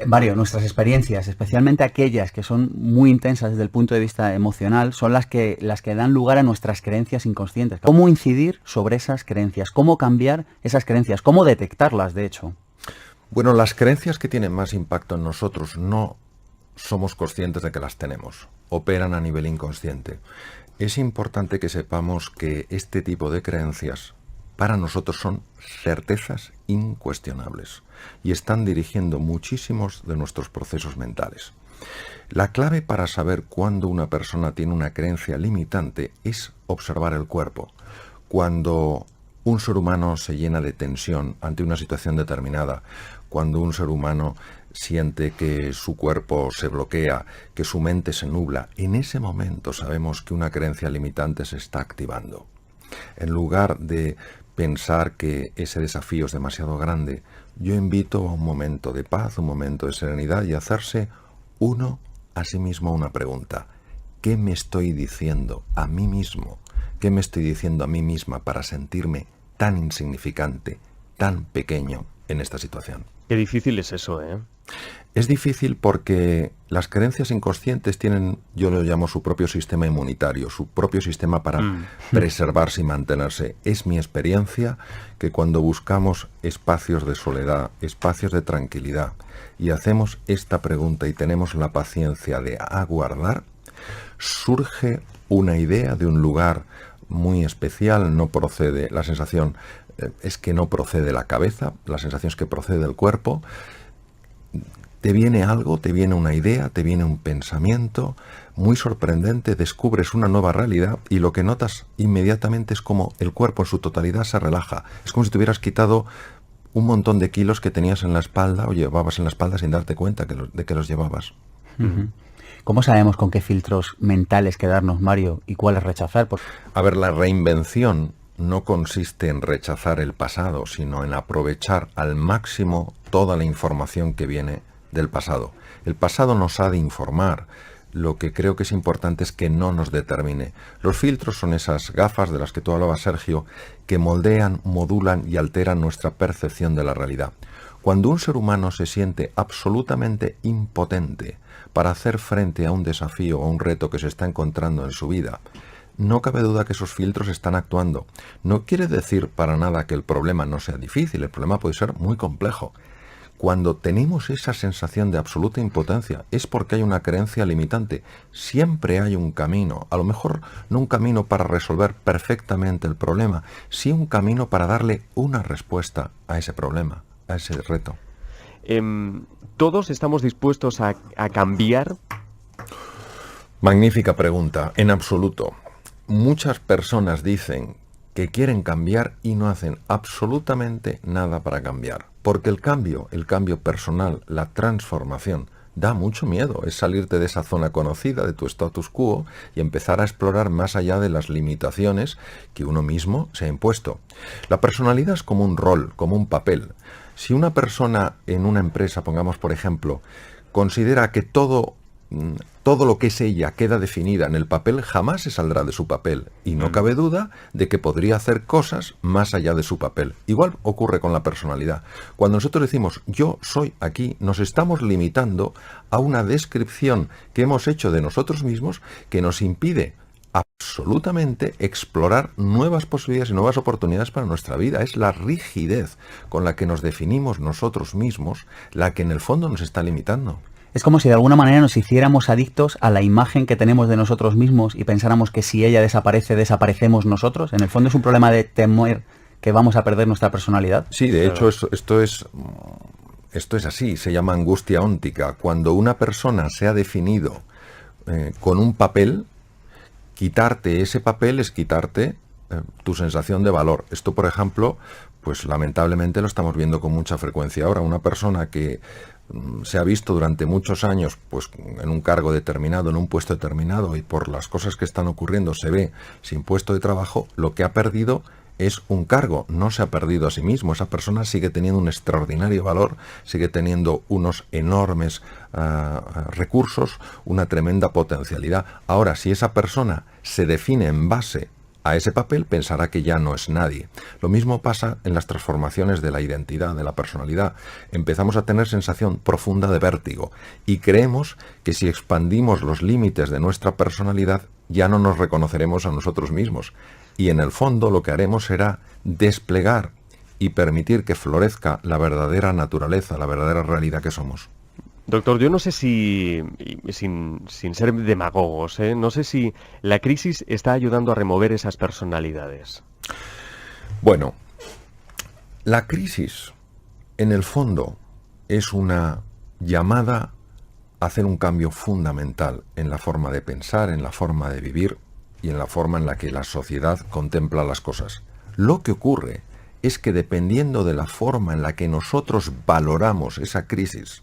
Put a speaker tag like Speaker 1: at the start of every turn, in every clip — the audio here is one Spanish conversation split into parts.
Speaker 1: Mario, nuestras experiencias, especialmente aquellas que son muy intensas desde el punto de vista emocional, son las que dan lugar a nuestras creencias inconscientes. ¿Cómo incidir sobre esas creencias? ¿Cómo cambiar esas creencias? ¿Cómo detectarlas, de hecho?
Speaker 2: Bueno, las creencias que tienen más impacto en nosotros no somos conscientes de que las tenemos, operan a nivel inconsciente. Es importante que sepamos que este tipo de creencias para nosotros son certezas incuestionables y están dirigiendo muchísimos de nuestros procesos mentales. La clave para saber cuándo una persona tiene una creencia limitante es observar el cuerpo. Cuando un ser humano se llena de tensión ante una situación determinada, cuando un ser humano siente que su cuerpo se bloquea, que su mente se nubla, en ese momento sabemos que una creencia limitante se está activando. En lugar de pensar que ese desafío es demasiado grande, yo invito a un momento de paz, un momento de serenidad y hacerse uno a sí mismo una pregunta. ¿Qué me estoy diciendo a mí mismo? ¿Qué me estoy diciendo a mí misma para sentirme tan insignificante, tan pequeño en esta situación?
Speaker 3: Qué difícil es eso, ¿eh?
Speaker 2: Es difícil porque las creencias inconscientes tienen, yo lo llamo su propio sistema inmunitario, su propio sistema para preservarse y mantenerse. Es mi experiencia que cuando buscamos espacios de soledad, espacios de tranquilidad, y hacemos esta pregunta y tenemos la paciencia de aguardar, surge una idea de un lugar muy especial, no procede, la sensación es que no procede de la cabeza, la sensación es que procede del cuerpo. Te viene algo, te viene una idea, te viene un pensamiento muy sorprendente, descubres una nueva realidad y lo que notas inmediatamente es como el cuerpo en su totalidad se relaja. Es como si te hubieras quitado un montón de kilos que tenías en la espalda o llevabas en la espalda sin darte cuenta de que los llevabas.
Speaker 1: ¿Cómo sabemos con qué filtros mentales quedarnos, Mario, y cuáles rechazar?
Speaker 2: A ver, la reinvención no consiste en rechazar el pasado, sino en aprovechar al máximo toda la información que viene del pasado. El pasado nos ha de informar. Lo que creo que es importante es que no nos determine. Los filtros son esas gafas de las que tú hablabas, Sergio, que moldean, modulan y alteran nuestra percepción de la realidad. Cuando un ser humano se siente absolutamente impotente para hacer frente a un desafío o a un reto que se está encontrando en su vida, no cabe duda que esos filtros están actuando. No quiere decir para nada que el problema no sea difícil, el problema puede ser muy complejo. Cuando tenemos esa sensación de absoluta impotencia es porque hay una creencia limitante. Siempre hay un camino, a lo mejor no un camino para resolver perfectamente el problema, sí un camino para darle una respuesta a ese problema, a ese reto.
Speaker 3: ¿Todos estamos dispuestos a cambiar?
Speaker 2: Magnífica pregunta, en absoluto. Muchas personas dicen que quieren cambiar y no hacen absolutamente nada para cambiar. Porque el cambio personal, la transformación, da mucho miedo. Es salirte de esa zona conocida, de tu status quo, y empezar a explorar más allá de las limitaciones que uno mismo se ha impuesto. La personalidad es como un rol, como un papel. Si una persona en una empresa, pongamos por ejemplo, considera que todo lo que es ella queda definida en el papel, jamás se saldrá de su papel. Y no cabe duda de que podría hacer cosas más allá de su papel. Igual ocurre con la personalidad. Cuando nosotros decimos yo soy aquí, nos estamos limitando a una descripción que hemos hecho de nosotros mismos que nos impide absolutamente explorar nuevas posibilidades y nuevas oportunidades para nuestra vida. Es la rigidez con la que nos definimos nosotros mismos la que en el fondo nos está limitando.
Speaker 1: Es como si de alguna manera nos hiciéramos adictos a la imagen que tenemos de nosotros mismos y pensáramos que si ella desaparece, desaparecemos nosotros. En el fondo es un problema de temer que vamos a perder nuestra personalidad.
Speaker 2: Sí, de hecho esto es así, se llama angustia óntica. Cuando una persona se ha definido con un papel, quitarte ese papel es quitarte tu sensación de valor. Esto, por ejemplo, pues lamentablemente lo estamos viendo con mucha frecuencia ahora. Una persona que se ha visto durante muchos años pues en un cargo determinado, en un puesto determinado, y por las cosas que están ocurriendo se ve sin puesto de trabajo, lo que ha perdido es un cargo, no se ha perdido a sí mismo. Esa persona sigue teniendo un extraordinario valor, sigue teniendo unos enormes recursos, una tremenda potencialidad. Ahora, si esa persona se define en base A ese papel pensará que ya no es nadie. Lo mismo pasa en las transformaciones de la identidad, de la personalidad. Empezamos a tener sensación profunda de vértigo y creemos que si expandimos los límites de nuestra personalidad ya no nos reconoceremos a nosotros mismos. Y en el fondo lo que haremos será desplegar y permitir que florezca la verdadera naturaleza, la verdadera realidad que somos.
Speaker 3: Doctor, yo no sé si, sin ser demagogos, no sé si la crisis está ayudando a remover esas personalidades.
Speaker 2: Bueno, la crisis, en el fondo, es una llamada a hacer un cambio fundamental en la forma de pensar, en la forma de vivir y en la forma en la que la sociedad contempla las cosas. Lo que ocurre es que dependiendo de la forma en la que nosotros valoramos esa crisis,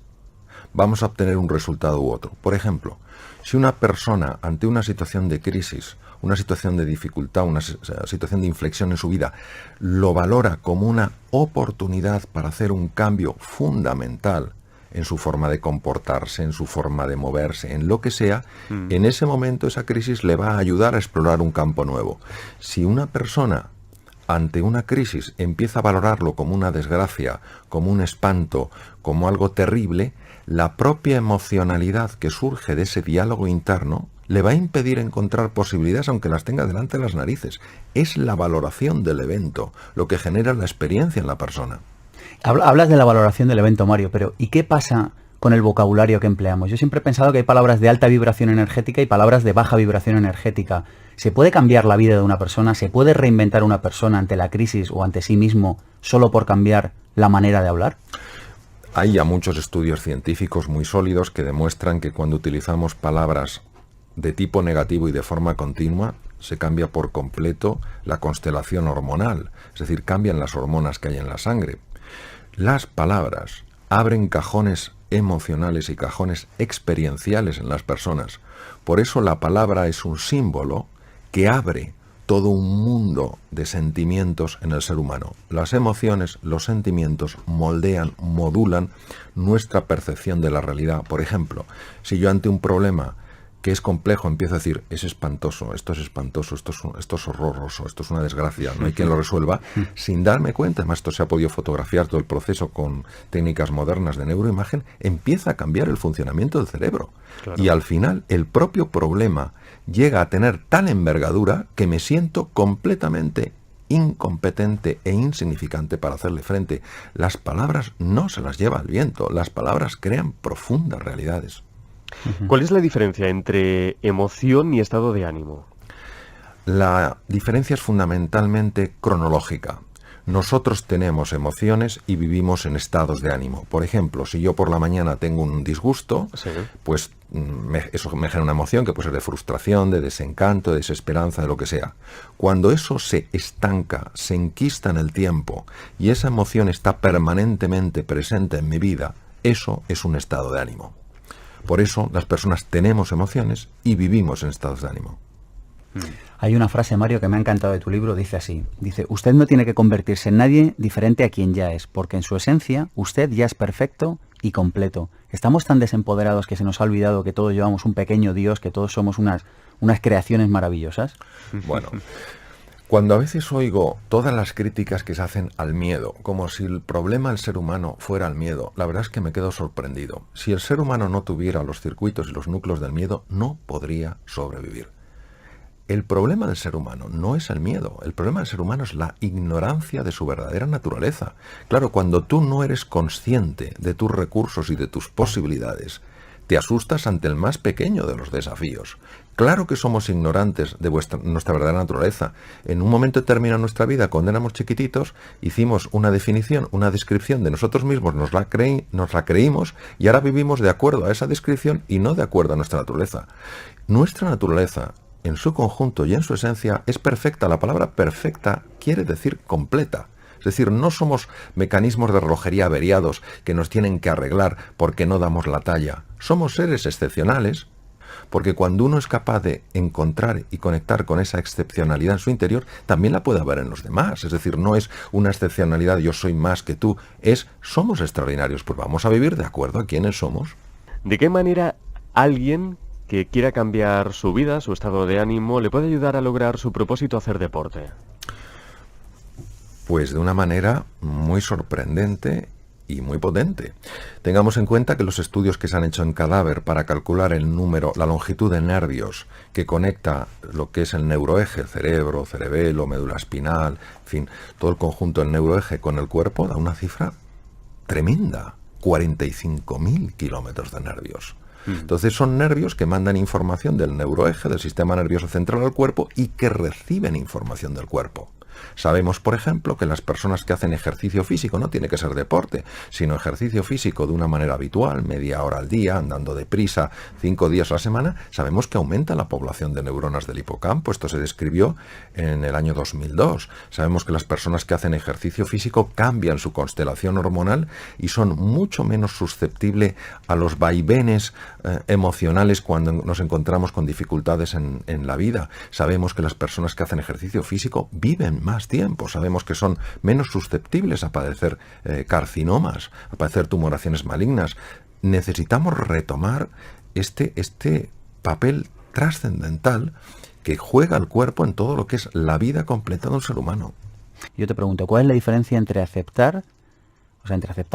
Speaker 2: vamos a obtener un resultado u otro. Por ejemplo, si una persona ante una situación de crisis, una situación de dificultad, una situación de inflexión en su vida, lo valora como una oportunidad para hacer un cambio fundamental en su forma de comportarse, en su forma de moverse, en lo que sea, en ese momento esa crisis le va a ayudar a explorar un campo nuevo. Si una persona ante una crisis empieza a valorarlo como una desgracia, como un espanto, como algo terrible, la propia emocionalidad que surge de ese diálogo interno le va a impedir encontrar posibilidades aunque las tenga delante de las narices. Es la valoración del evento lo que genera la experiencia en la persona.
Speaker 1: Hablas de la valoración del evento, Mario, pero ¿y qué pasa con el vocabulario que empleamos? Yo siempre he pensado que hay palabras de alta vibración energética y palabras de baja vibración energética. ¿Se puede cambiar la vida de una persona? ¿Se puede reinventar una persona ante la crisis o ante sí mismo solo por cambiar la manera de hablar?
Speaker 2: Hay ya muchos estudios científicos muy sólidos que demuestran que cuando utilizamos palabras de tipo negativo y de forma continua, se cambia por completo la constelación hormonal, es decir, cambian las hormonas que hay en la sangre. Las palabras abren cajones emocionales y cajones experienciales en las personas. Por eso la palabra es un símbolo que abre todo un mundo de sentimientos en el ser humano. Las emociones, los sentimientos moldean, modulan nuestra percepción de la realidad. Por ejemplo, si yo ante un problema que es complejo empiezo a decir, es espantoso, esto es horroroso, esto es una desgracia, no hay quien lo resuelva, sin darme cuenta, además esto se ha podido fotografiar todo el proceso con técnicas modernas de neuroimagen, empieza a cambiar el funcionamiento del cerebro. Claro. Y al final el propio problema llega a tener tal envergadura que me siento completamente incompetente e insignificante para hacerle frente. Las palabras no se las lleva el viento, las palabras crean profundas realidades.
Speaker 3: ¿Cuál es la diferencia entre emoción y estado de ánimo?
Speaker 2: La diferencia es fundamentalmente cronológica. Nosotros tenemos emociones y vivimos en estados de ánimo. Por ejemplo, si yo por la mañana tengo un disgusto, sí, pues eso me genera una emoción que puede ser de frustración, de desencanto, de desesperanza, de lo que sea. Cuando eso se estanca, se enquista en el tiempo y esa emoción está permanentemente presente en mi vida, eso es un estado de ánimo. Por eso las personas tenemos emociones y vivimos en estados de ánimo.
Speaker 1: Hay una frase, Mario, que me ha encantado de tu libro, dice así, dice, usted no tiene que convertirse en nadie diferente a quien ya es, porque en su esencia usted ya es perfecto y completo. Estamos tan desempoderados que se nos ha olvidado que todos llevamos un pequeño Dios, que todos somos unas creaciones maravillosas.
Speaker 2: Bueno, cuando a veces oigo todas las críticas que se hacen al miedo, como si el problema del ser humano fuera el miedo, la verdad es que me quedo sorprendido. Si el ser humano no tuviera los circuitos y los núcleos del miedo, no podría sobrevivir. El problema del ser humano no es el miedo, el problema del ser humano es la ignorancia de su verdadera naturaleza. Claro, cuando tú no eres consciente de tus recursos y de tus posibilidades, te asustas ante el más pequeño de los desafíos. Claro que somos ignorantes de nuestra verdadera naturaleza. En un momento determinado de nuestra vida, cuando éramos chiquititos, hicimos una definición, una descripción de nosotros mismos, nos la creímos y ahora vivimos de acuerdo a esa descripción y no de acuerdo a nuestra naturaleza. Nuestra naturaleza, en su conjunto y en su esencia, es perfecta. La palabra perfecta quiere decir completa. Es decir, no somos mecanismos de relojería averiados que nos tienen que arreglar porque no damos la talla. Somos seres excepcionales porque cuando uno es capaz de encontrar y conectar con esa excepcionalidad en su interior, también la puede haber en los demás. Es decir, no es una excepcionalidad, yo soy más que tú, somos extraordinarios, pues vamos a vivir de acuerdo a quiénes somos.
Speaker 3: ¿De qué manera alguien que quiera cambiar su vida, su estado de ánimo, le puede ayudar a lograr su propósito hacer deporte?
Speaker 2: Pues de una manera muy sorprendente y muy potente. Tengamos en cuenta que los estudios que se han hecho en cadáver para calcular el número, la longitud de nervios que conecta lo que es el neuroeje, el cerebro, cerebelo, médula espinal, en fin, todo el conjunto del neuroeje con el cuerpo, da una cifra tremenda, 45.000 kilómetros de nervios. Entonces son nervios que mandan información del neuroeje, del sistema nervioso central al cuerpo y que reciben información del cuerpo. Sabemos, por ejemplo, que las personas que hacen ejercicio físico, no tiene que ser deporte, sino ejercicio físico de una manera habitual, media hora al día, andando deprisa, 5 días a la semana, sabemos que aumenta la población de neuronas del hipocampo. Esto se describió en el año 2002. Sabemos que las personas que hacen ejercicio físico cambian su constelación hormonal y son mucho menos susceptibles a los vaivenes emocionales cuando nos encontramos con dificultades en la vida. Sabemos que las personas que hacen ejercicio físico viven más tiempo, sabemos que son menos susceptibles a padecer carcinomas, a padecer tumoraciones malignas. Necesitamos retomar este papel trascendental que juega el cuerpo en todo lo que es la vida completa de un ser humano.
Speaker 1: Yo te pregunto, ¿cuál es la diferencia entre aceptar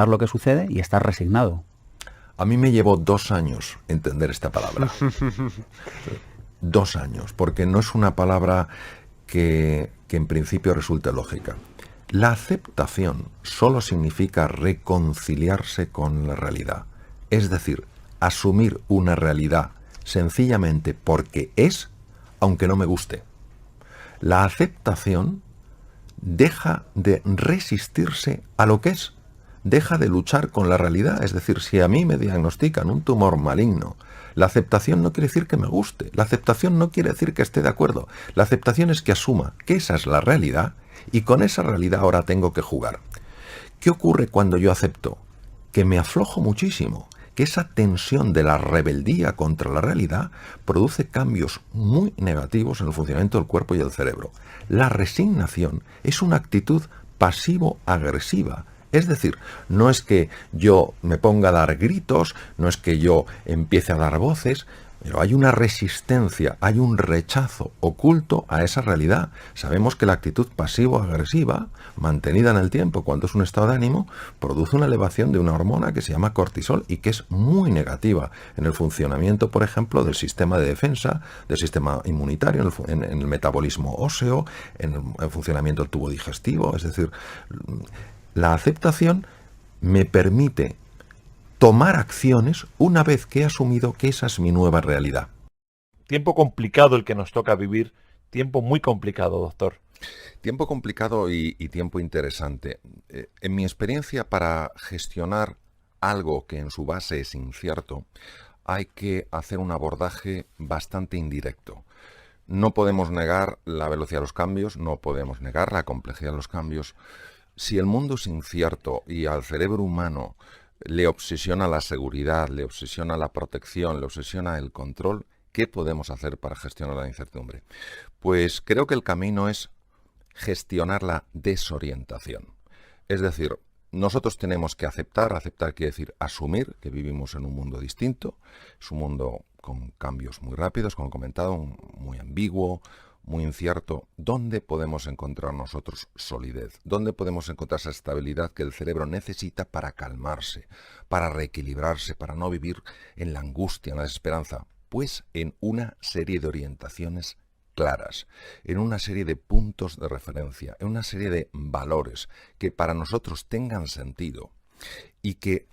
Speaker 1: lo que sucede y estar resignado?
Speaker 2: A mí me llevó 2 años entender esta palabra. 2 años, porque no es una palabra que en principio resulte lógica. La aceptación solo significa reconciliarse con la realidad. Es decir, asumir una realidad sencillamente porque es, aunque no me guste. La aceptación deja de resistirse a lo que es. Deja de luchar con la realidad. Es decir, si a mí me diagnostican un tumor maligno, la aceptación no quiere decir que me guste, la aceptación no quiere decir que esté de acuerdo, la aceptación es que asuma que esa es la realidad y con esa realidad ahora tengo que jugar. ¿Qué ocurre cuando yo acepto? Que me aflojo muchísimo, que esa tensión de la rebeldía contra la realidad produce cambios muy negativos en el funcionamiento del cuerpo y del cerebro. La resignación es una actitud pasivo-agresiva. Es decir, no es que yo me ponga a dar gritos, no es que yo empiece a dar voces, pero hay una resistencia, hay un rechazo oculto a esa realidad. Sabemos que la actitud pasivo-agresiva, mantenida en el tiempo cuando es un estado de ánimo, produce una elevación de una hormona que se llama cortisol y que es muy negativa en el funcionamiento, por ejemplo, del sistema de defensa, del sistema inmunitario, en el metabolismo óseo, en el funcionamiento del tubo digestivo. Es decir, la aceptación me permite tomar acciones una vez que he asumido que esa es mi nueva realidad.
Speaker 4: Tiempo complicado el que nos toca vivir, tiempo muy complicado, doctor.
Speaker 2: Tiempo complicado y tiempo interesante. En mi experiencia, para gestionar algo que en su base es incierto, hay que hacer un abordaje bastante indirecto. No podemos negar la velocidad de los cambios, no podemos negar la complejidad de los cambios. Si el mundo es incierto y al cerebro humano le obsesiona la seguridad, le obsesiona la protección, le obsesiona el control, ¿qué podemos hacer para gestionar la incertidumbre? Pues creo que el camino es gestionar la desorientación. Es decir, nosotros tenemos que aceptar quiere decir asumir que vivimos en un mundo distinto, es un mundo con cambios muy rápidos, como he comentado, muy ambiguo, muy incierto. ¿Dónde podemos encontrar nosotros solidez? ¿Dónde podemos encontrar esa estabilidad que el cerebro necesita para calmarse, para reequilibrarse, para no vivir en la angustia, en la desesperanza? Pues en una serie de orientaciones claras, en una serie de puntos de referencia, en una serie de valores que para nosotros tengan sentido y que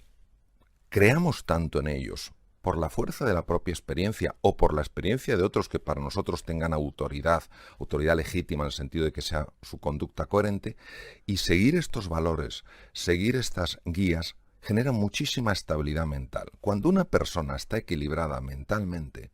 Speaker 2: creamos tanto en ellos por la fuerza de la propia experiencia o por la experiencia de otros que para nosotros tengan autoridad legítima en el sentido de que sea su conducta coherente, y seguir estos valores, seguir estas guías, genera muchísima estabilidad mental. Cuando una persona está equilibrada mentalmente,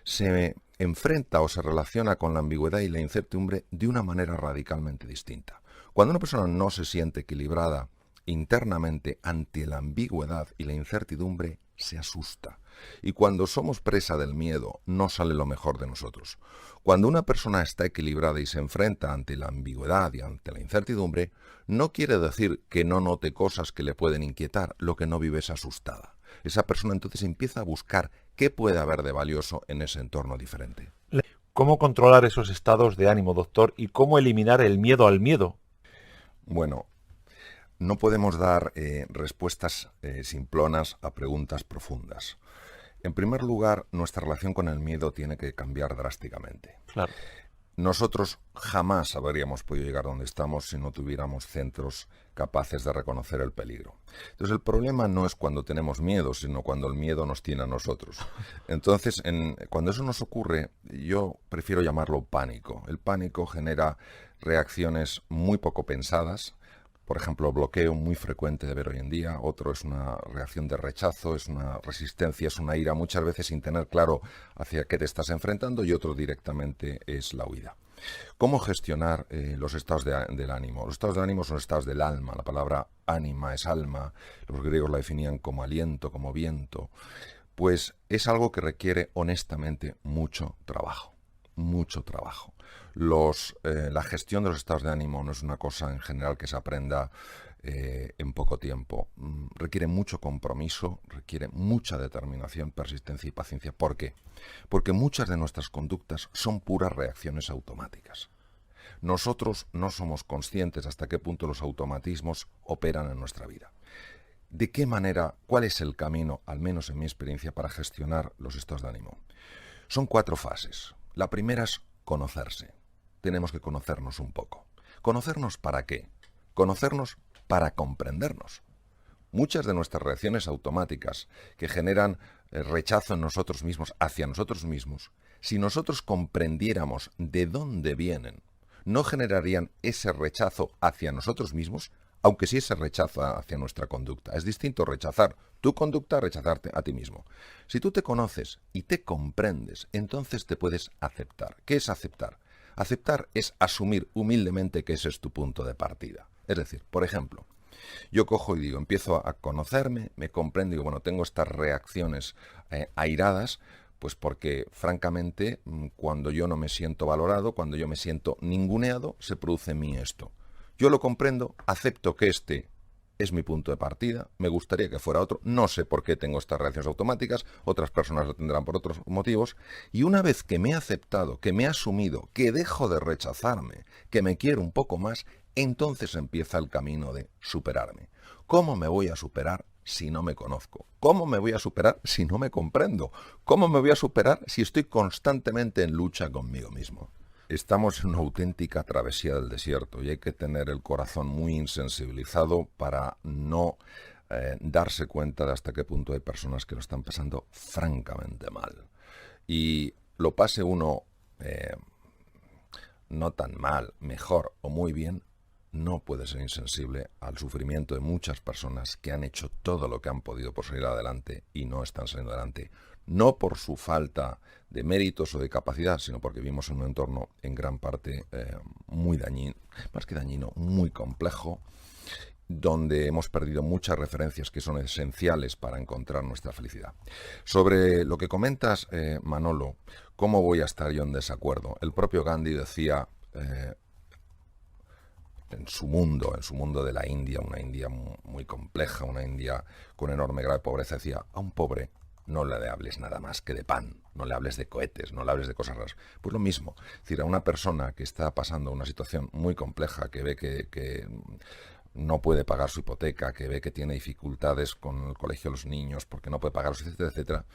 Speaker 2: se enfrenta o se relaciona con la ambigüedad y la incertidumbre de una manera radicalmente distinta. Cuando una persona no se siente equilibrada internamente ante la ambigüedad y la incertidumbre, se asusta. Y cuando somos presa del miedo, no sale lo mejor de nosotros. Cuando una persona está equilibrada y se enfrenta ante la ambigüedad y ante la incertidumbre, no quiere decir que no note cosas que le pueden inquietar, lo que no vive es asustada. Esa persona entonces empieza a buscar qué puede haber de valioso en ese entorno diferente.
Speaker 4: ¿Cómo controlar esos estados de ánimo, doctor? ¿Y cómo eliminar el miedo al miedo?
Speaker 2: Bueno, no podemos dar respuestas simplonas a preguntas profundas. En primer lugar, nuestra relación con el miedo tiene que cambiar drásticamente.
Speaker 4: Claro.
Speaker 2: Nosotros jamás habríamos podido llegar donde estamos si no tuviéramos centros capaces de reconocer el peligro. Entonces el problema no es cuando tenemos miedo, sino cuando el miedo nos tiene a nosotros. Entonces, cuando eso nos ocurre, yo prefiero llamarlo pánico. El pánico genera reacciones muy poco pensadas. Por ejemplo, bloqueo muy frecuente de ver hoy en día. Otro es una reacción de rechazo, es una resistencia, es una ira, muchas veces sin tener claro hacia qué te estás enfrentando, y otro directamente es la huida. ¿Cómo gestionar los estados del ánimo? Los estados del ánimo son estados del alma. La palabra ánima es alma. Los griegos la definían como aliento, como viento. Pues es algo que requiere honestamente mucho trabajo. Mucho trabajo. La gestión de los estados de ánimo no es una cosa en general que se aprenda en poco tiempo. Requiere mucho compromiso, requiere mucha determinación, persistencia y paciencia. ¿Por qué? Porque muchas de nuestras conductas son puras reacciones automáticas. Nosotros no somos conscientes hasta qué punto los automatismos operan en nuestra vida. ¿De qué manera, cuál es el camino, al menos en mi experiencia, para gestionar los estados de ánimo? Son 4 fases. La primera es conocerse. Tenemos que conocernos un poco. ¿Conocernos para qué? Conocernos para comprendernos. Muchas de nuestras reacciones automáticas que generan rechazo en nosotros mismos, hacia nosotros mismos, si nosotros comprendiéramos de dónde vienen, no generarían ese rechazo hacia nosotros mismos, aunque sí ese rechazo hacia nuestra conducta. Es distinto rechazar tu conducta a rechazarte a ti mismo. Si tú te conoces y te comprendes, entonces te puedes aceptar. ¿Qué es aceptar? Aceptar es asumir humildemente que ese es tu punto de partida. Es decir, por ejemplo, yo cojo y digo, empiezo a conocerme, me comprendo y digo, bueno, tengo estas reacciones airadas, pues porque, francamente, cuando yo no me siento valorado, cuando yo me siento ninguneado, se produce en mí esto. Yo lo comprendo, acepto que este es mi punto de partida, me gustaría que fuera otro, no sé por qué tengo estas reacciones automáticas, otras personas lo tendrán por otros motivos, y una vez que me he aceptado, que me he asumido, que dejo de rechazarme, que me quiero un poco más, entonces empieza el camino de superarme. ¿Cómo me voy a superar si no me conozco? ¿Cómo me voy a superar si no me comprendo? ¿Cómo me voy a superar si estoy constantemente en lucha conmigo mismo? Estamos en una auténtica travesía del desierto y hay que tener el corazón muy insensibilizado para no darse cuenta de hasta qué punto hay personas que lo están pasando francamente mal. Y lo pase uno no tan mal, mejor o muy bien, no puede ser insensible al sufrimiento de muchas personas que han hecho todo lo que han podido por salir adelante y no están saliendo adelante. No por su falta de méritos o de capacidad, sino porque vivimos en un entorno en gran parte muy dañino, más que dañino, muy complejo, donde hemos perdido muchas referencias que son esenciales para encontrar nuestra felicidad. Sobre lo que comentas, Manolo, ¿cómo voy a estar yo en desacuerdo? El propio Gandhi decía, en su mundo de la India, una India muy compleja, una India con enorme grado de pobreza, decía, a un pobre no le hables nada más que de pan, no le hables de cohetes, no le hables de cosas raras. Pues lo mismo, es decir, a una persona que está pasando una situación muy compleja, que ve que no puede pagar su hipoteca, que ve que tiene dificultades con el colegio de los niños porque no puede pagarlos, etcétera, etcétera,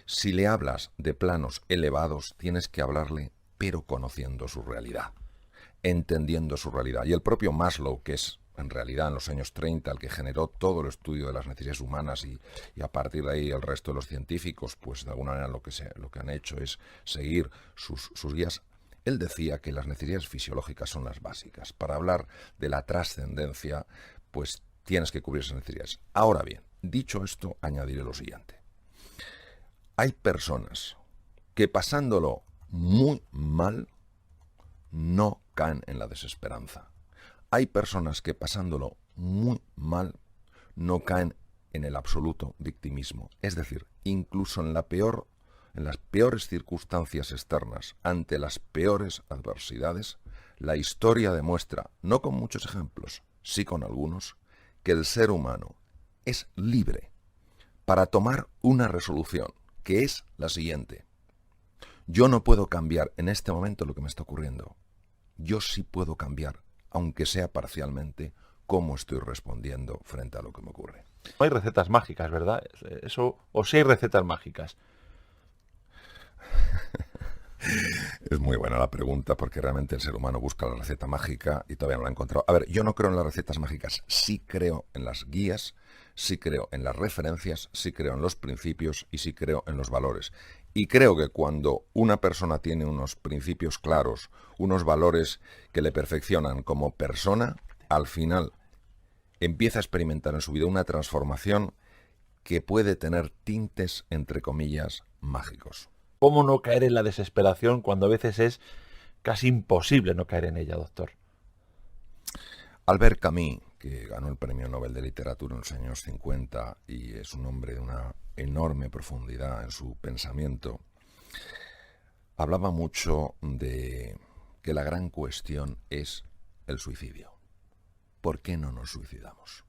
Speaker 2: si le hablas de planos elevados, tienes que hablarle, pero conociendo su realidad, entendiendo su realidad. Y el propio Maslow, que es en realidad en los años 30 el que generó todo el estudio de las necesidades humanas y a partir de ahí el resto de los científicos, pues de alguna manera lo que han hecho es seguir sus guías. Él decía que las necesidades fisiológicas son las básicas. Para hablar de la trascendencia, pues tienes que cubrir esas necesidades. Ahora bien, dicho esto, añadiré lo siguiente. Hay personas que pasándolo muy mal no caen en la desesperanza. Hay personas que pasándolo muy mal no caen en el absoluto victimismo. Es decir, incluso en las peores circunstancias externas, ante las peores adversidades, la historia demuestra, no con muchos ejemplos, sí con algunos, que el ser humano es libre para tomar una resolución, que es la siguiente. Yo no puedo cambiar en este momento lo que me está ocurriendo. Yo sí puedo cambiar, aunque sea parcialmente, cómo estoy respondiendo frente a lo que me ocurre.
Speaker 4: No hay recetas mágicas, ¿verdad? Eso, o sí hay recetas mágicas.
Speaker 2: Es muy buena la pregunta porque realmente el ser humano busca la receta mágica y todavía no la ha encontrado. A ver, yo no creo en las recetas mágicas, sí creo en las guías, sí creo en las referencias, sí creo en los principios y sí creo en los valores. Y creo que cuando una persona tiene unos principios claros, unos valores que le perfeccionan como persona, al final empieza a experimentar en su vida una transformación que puede tener tintes, entre comillas, mágicos.
Speaker 4: ¿Cómo no caer en la desesperación cuando a veces es casi imposible no caer en ella, doctor?
Speaker 2: Albert Camus, que ganó el Premio Nobel de Literatura en los años 50 y es un hombre de una enorme profundidad en su pensamiento, hablaba mucho de que la gran cuestión es el suicidio. ¿Por qué no nos suicidamos?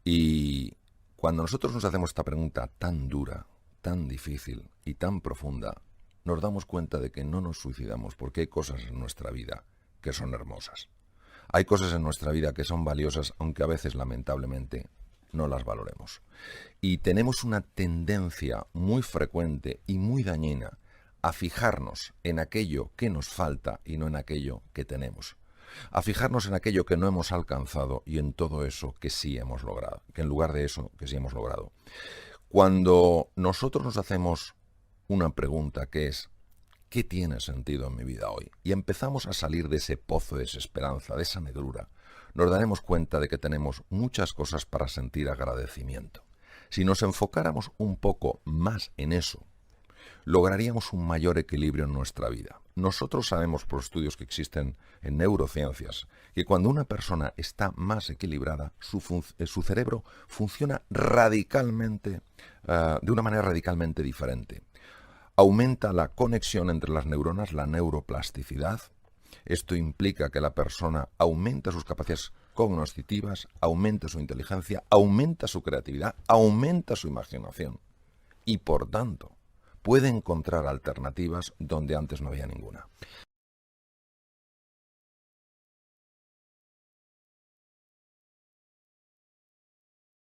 Speaker 2: Y cuando nosotros nos hacemos esta pregunta tan dura, tan difícil y tan profunda, nos damos cuenta de que no nos suicidamos porque hay cosas en nuestra vida que son hermosas. Hay cosas en nuestra vida que son valiosas, aunque a veces, lamentablemente, no las valoremos. Y tenemos una tendencia muy frecuente y muy dañina a fijarnos en aquello que nos falta y no en aquello que tenemos. A fijarnos en aquello que no hemos alcanzado y en todo eso que sí hemos logrado, que en lugar de eso que sí hemos logrado. Cuando nosotros nos hacemos una pregunta que es ¿qué tiene sentido en mi vida hoy? Y empezamos a salir de ese pozo de desesperanza, de esa negrura, nos daremos cuenta de que tenemos muchas cosas para sentir agradecimiento. Si nos enfocáramos un poco más en eso, lograríamos un mayor equilibrio en nuestra vida. Nosotros sabemos por estudios que existen en neurociencias que cuando una persona está más equilibrada, su cerebro funciona radicalmente, de una manera radicalmente diferente. Aumenta la conexión entre las neuronas, la neuroplasticidad. Esto implica que la persona aumenta sus capacidades cognitivas, aumenta su inteligencia, aumenta su creatividad, aumenta su imaginación y, por tanto, puede encontrar alternativas donde antes no había ninguna.